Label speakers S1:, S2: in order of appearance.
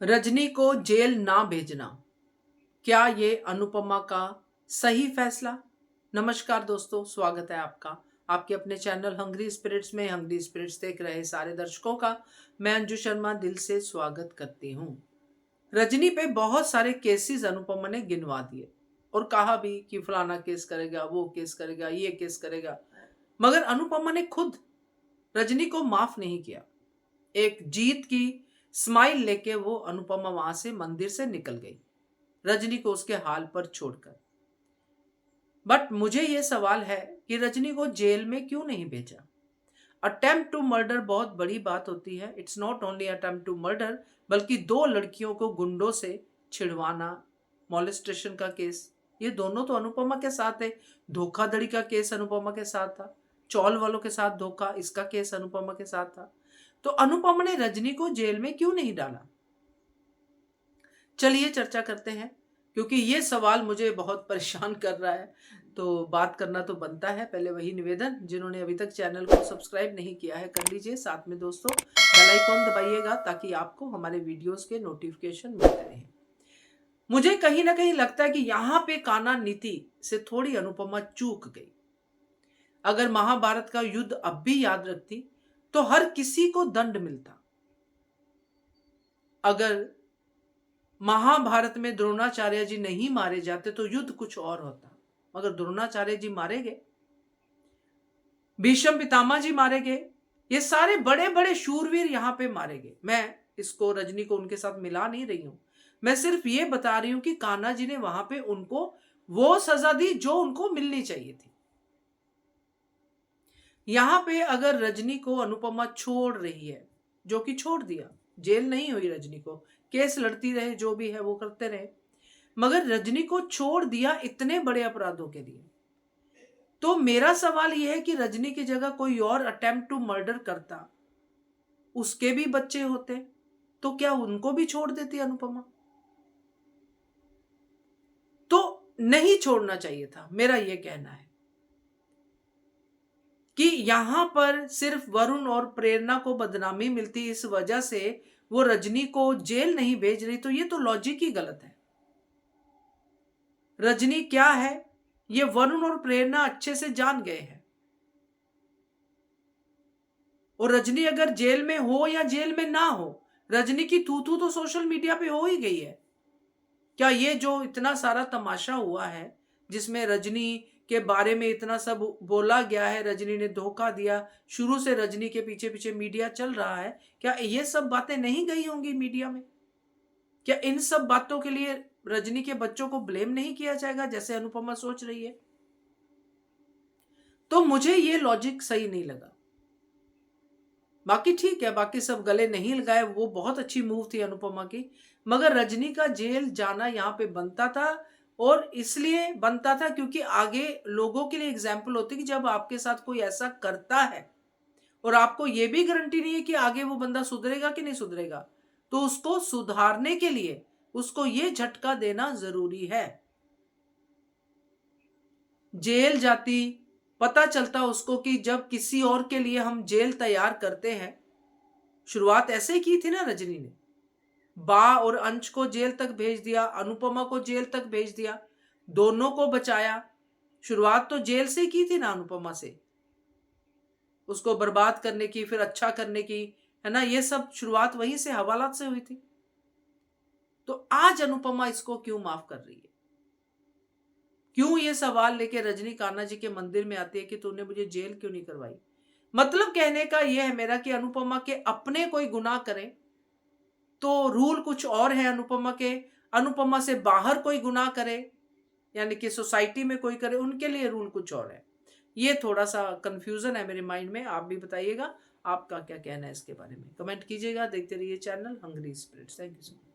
S1: रजनी को जेल ना भेजना, क्या ये अनुपमा का सही फैसला? नमस्कार दोस्तों, स्वागत है आपका आपके अपने चैनल हंग्री स्पिरिट्स में। हंग्री स्पिरिट्स देख रहे सारे दर्शकों का मैं अंजू शर्मा दिल से स्वागत करती हूँ। रजनी पे बहुत सारे केसेस अनुपमा ने गिनवा दिए और कहा भी कि फलाना केस करेगा, वो केस करेगा, ये केस करेगा, मगर अनुपमा ने खुद रजनी को माफ नहीं किया। एक जीत की स्माइल लेके वो अनुपमा वहां से मंदिर से निकल गई, रजनी को उसके हाल पर छोड़कर। बट मुझे ये सवाल है कि रजनी को जेल में क्यों नहीं भेजा? अटेम्प्ट टू मर्डर बहुत बड़ी बात होती है। It's not only attempt to murder, बल्कि दो लड़कियों को गुंडों से छिड़वाना, मॉलेस्टेशन का केस, ये दोनों तो अनुपमा के साथ है। धोखाधड़ी का केस अनुपमा के साथ था, चौल वालों के साथ धोखा, इसका केस अनुपमा के साथ था। तो अनुपमा ने रजनी को जेल में क्यों नहीं डाला? चलिए चर्चा करते हैं, क्योंकि ये सवाल मुझे बहुत परेशान कर रहा है, तो बात करना तो बनता है। पहले वही निवेदन, जिन्होंने अभी तक चैनल को सब्सक्राइब नहीं किया है कर लीजिए, साथ में दोस्तों बेल आइकॉन दबाइएगा ताकि आपको हमारे वीडियोस के नोटिफिकेशन मिलते रहें। मुझे कहीं ना कहीं लगता है कि यहाँ पे कान्हा नीति से थोड़ी अनुपमा चूक गई। अगर महाभारत का युद्ध अब भी याद रखती तो हर किसी को दंड मिलता। अगर महाभारत में द्रोणाचार्य जी नहीं मारे जाते तो युद्ध कुछ और होता, मगर द्रोणाचार्य जी मारे गए, भीष्म पितामह जी मारे गए, ये सारे बड़े बड़े शूरवीर यहां पे मारे गए। मैं इसको रजनी को उनके साथ मिला नहीं रही हूं, मैं सिर्फ ये बता रही हूं कि कान्हा जी ने वहां पे उनको वो सजा दी जो उनको मिलनी चाहिए थी। यहां पे अगर रजनी को अनुपमा छोड़ रही है, जो कि छोड़ दिया, जेल नहीं हुई रजनी को, केस लड़ती रहे, जो भी है वो करते रहे, मगर रजनी को छोड़ दिया इतने बड़े अपराधों के लिए। तो मेरा सवाल यह है कि रजनी की जगह कोई और अटेम्प्ट टू मर्डर करता, उसके भी बच्चे होते, तो क्या उनको भी छोड़ देती अनुपमा? तो नहीं छोड़ना चाहिए था, मेरा यह कहना है कि यहां पर सिर्फ वरुण और प्रेरणा को बदनामी मिलती, इस वजह से वो रजनी को जेल नहीं भेज रही, तो ये तो लॉजिक ही गलत है। रजनी क्या है ये वरुण और प्रेरणा अच्छे से जान गए हैं, और रजनी अगर जेल में हो या जेल में ना हो, रजनी की तू तू तो सोशल मीडिया पे हो ही गई है। क्या ये जो इतना सारा तमाशा हुआ है, जिसमें रजनी के बारे में इतना सब बोला गया है, रजनी ने धोखा दिया, शुरू से रजनी के पीछे पीछे मीडिया चल रहा है, क्या ये सब बातें नहीं गई होंगी मीडिया में? क्या इन सब बातों के लिए रजनी के बच्चों को ब्लेम नहीं किया जाएगा जैसे अनुपमा सोच रही है? तो मुझे ये लॉजिक सही नहीं लगा। बाकी ठीक है, बाकी सब गले नहीं लगाए, वो बहुत अच्छी मूव थी अनुपमा की, मगर रजनी का जेल जाना यहाँ पे बनता था। और इसलिए बनता था क्योंकि आगे लोगों के लिए एग्जाम्पल होती कि जब आपके साथ कोई ऐसा करता है और आपको ये भी गारंटी नहीं है कि आगे वो बंदा सुधरेगा कि नहीं सुधरेगा, तो उसको सुधारने के लिए उसको ये झटका देना जरूरी है। जेल जाती, पता चलता उसको कि जब किसी और के लिए हम जेल तैयार करते हैं, शुरुआत ऐसे ही की थी ना रजनी ने, बा और अंश को जेल तक भेज दिया, अनुपमा को जेल तक भेज दिया, दोनों को बचाया। शुरुआत तो जेल से की थी ना अनुपमा से, उसको बर्बाद करने की, फिर अच्छा करने की, है ना, ये सब शुरुआत वहीं से, हवालात से हुई थी। तो आज अनुपमा इसको क्यों माफ कर रही है? क्यों ये सवाल लेके रजनी कान्हा जी के मंदिर में आती है कि तूने मुझे जेल क्यों नहीं करवाई? मतलब कहने का यह है मेरा कि अनुपमा के अपने कोई गुनाह करें तो रूल कुछ और है अनुपमा के, अनुपमा से बाहर कोई गुनाह करे, यानी कि सोसाइटी में कोई करे, उनके लिए रूल कुछ और है। ये थोड़ा सा कंफ्यूजन है मेरे माइंड में, आप भी बताइएगा आपका क्या कहना है इसके बारे में, कमेंट कीजिएगा। देखते रहिए channel hungry spirits. Thank you so much.